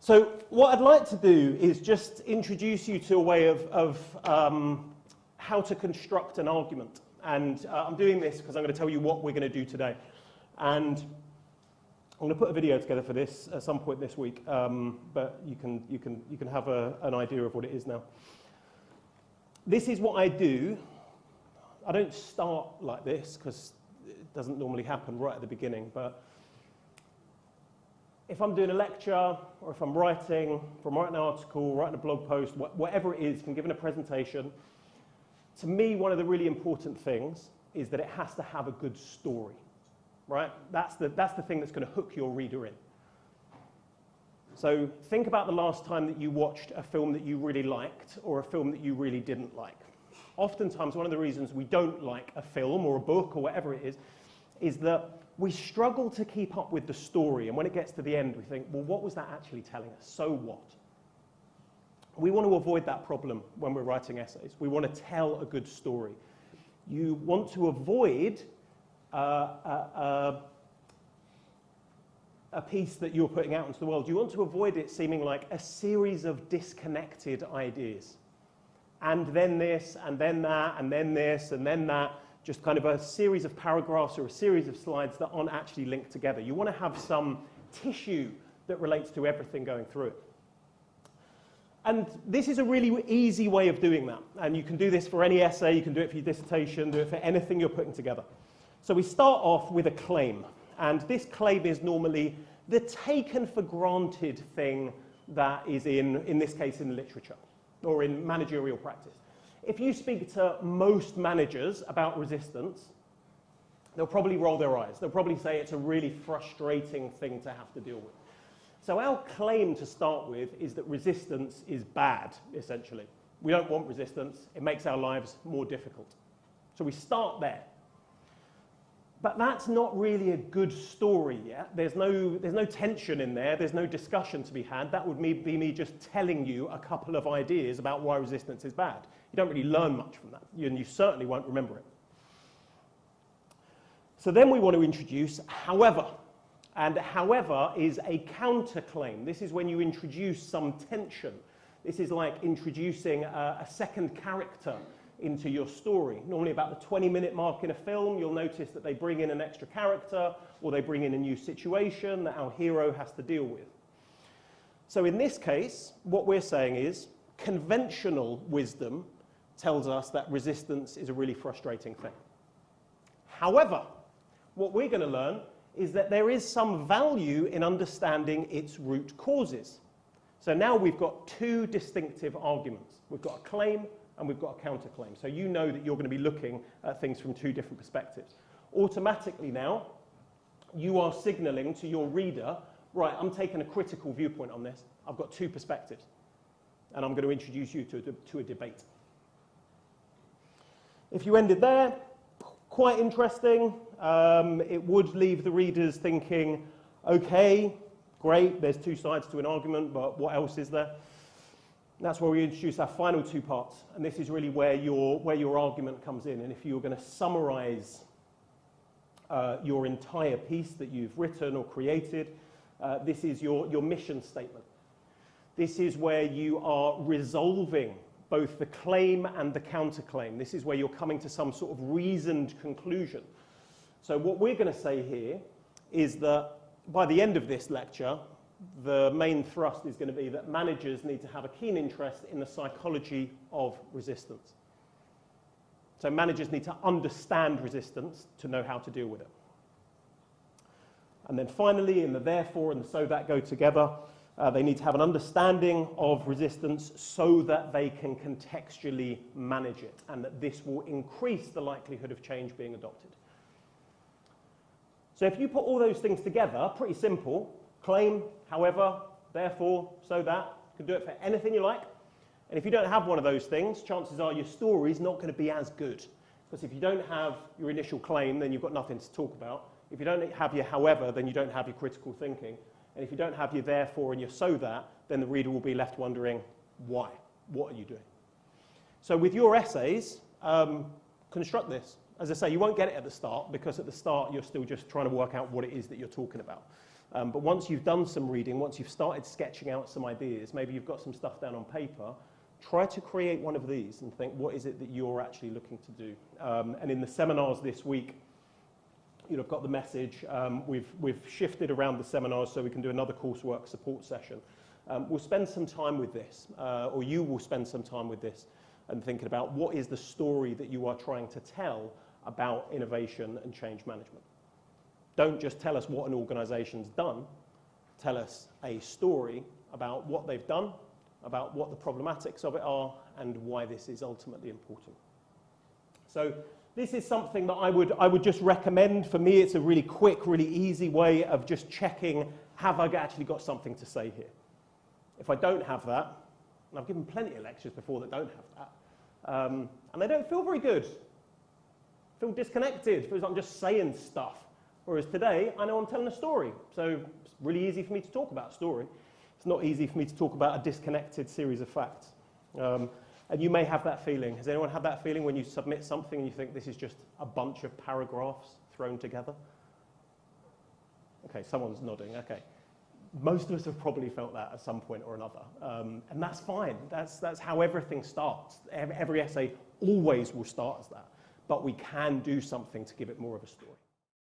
So what I'd like to do is just introduce you to a way of how to construct an argument. And I'm doing this because I'm going to tell you what we're going to do today. And I'm going to put a video together for this at some point this week, but you can have an idea of what it is now. This is what I do. I don't start like this because it doesn't normally happen right at the beginning, but if I'm doing a lecture, or if I'm writing an article, writing a blog post, whatever it is, if I'm giving a presentation, to me, one of the really important things is that it has to have a good story, right? That's the thing that's going to hook your reader in. So think about the last time that you watched a film that you really liked, or a film that you really didn't like. Oftentimes, one of the reasons we don't like a film or a book or whatever it is that we struggle to keep up with the story, and when it gets to the end, we think, well, what was that actually telling us? So what? We want to avoid that problem when we're writing essays. We want to tell a good story. You want to avoid a piece that you're putting out into the world. You want to avoid it seeming like a series of disconnected ideas. And then this, and then that, and then this, and then that. Just kind of a series of paragraphs or a series of slides that aren't actually linked together. You want to have some tissue that relates to everything going through it. And this is a really easy way of doing that. And you can do this for any essay, you can do it for your dissertation, do it for anything you're putting together. So we start off with a claim. And this claim is normally the taken for granted thing that is in this case, in literature or in managerial practice. If you speak to most managers about resistance, they'll probably roll their eyes. They'll probably say it's a really frustrating thing to have to deal with. So our claim to start with is that resistance is bad, essentially. We don't want resistance. It makes our lives more difficult. So we start there. But that's not really a good story yet. There's no tension in there. There's no discussion to be had. That would be me just telling you a couple of ideas about why resistance is bad. You don't really learn much from that, and you certainly won't remember it. So then we want to introduce however. And however is a counterclaim. This is when you introduce some tension. This is like introducing a second character into your story. Normally about the 20-minute mark in a film, you'll notice that they bring in an extra character or they bring in a new situation that our hero has to deal with. So in this case, what we're saying is conventional wisdom tells us that resistance is a really frustrating thing. However, what we're going to learn is that there is some value in understanding its root causes. So now we've got two distinctive arguments. We've got a claim and we've got a counterclaim. So you know that you're going to be looking at things from two different perspectives. Automatically now, you are signaling to your reader, right, I'm taking a critical viewpoint on this. I've got two perspectives. And I'm going to introduce you to a debate. If you ended there, quite interesting. It would leave the readers thinking, okay, great, there's two sides to an argument, but what else is there? That's where we introduce our final two parts, and this is really where your argument comes in. And if you're going to summarize your entire piece that you've written or created, this is your mission statement. This is where you are resolving both the claim and the counterclaim. This is where you're coming to some sort of reasoned conclusion. So what we're going to say here is that by the end of this lecture, the main thrust is going to be that managers need to have a keen interest in the psychology of resistance. So managers need to understand resistance to know how to deal with it. And then finally, in the therefore and the so that go together, they need to have an understanding of resistance so that they can contextually manage it, and that this will increase the likelihood of change being adopted. So if you put all those things together, pretty simple, claim, however, therefore, so that, you can do it for anything you like. And if you don't have one of those things, chances are your story's not going to be as good. Because if you don't have your initial claim, then you've got nothing to talk about. If you don't have your however, then you don't have your critical thinking. And if you don't have your therefore and your so that, then the reader will be left wondering, why? What are you doing? So with your essays, construct this. As I say, you won't get it at the start, because at the start you're still just trying to work out what it is that you're talking about. But once you've done some reading, once you've started sketching out some ideas, maybe you've got some stuff down on paper, try to create one of these and think, what is it that you're actually looking to do? And in the seminars this week, I've got the message. We've shifted around the seminars so we can do another coursework support session. We'll spend some time with this, or you will spend some time with this and thinking about what is the story that you are trying to tell about innovation and change management. Don't just tell us what an organization's done. Tell us a story about what they've done, about what the problematics of it are, and why this is ultimately important. So this is something that I would just recommend. For me, it's a really quick, really easy way of just checking, have I actually got something to say here? If I don't have that, and I've given plenty of lectures before that don't have that, and they don't feel very good. Feel disconnected, feels like I'm just saying stuff. Whereas today, I know I'm telling a story. So it's really easy for me to talk about a story. It's not easy for me to talk about a disconnected series of facts. And you may have that feeling. Has anyone had that feeling when you submit something and you think this is just a bunch of paragraphs thrown together? Okay, someone's nodding, okay. Most of us have probably felt that at some point or another. And that's fine. That's how everything starts. Every essay always will start as that. But we can do something to give it more of a story.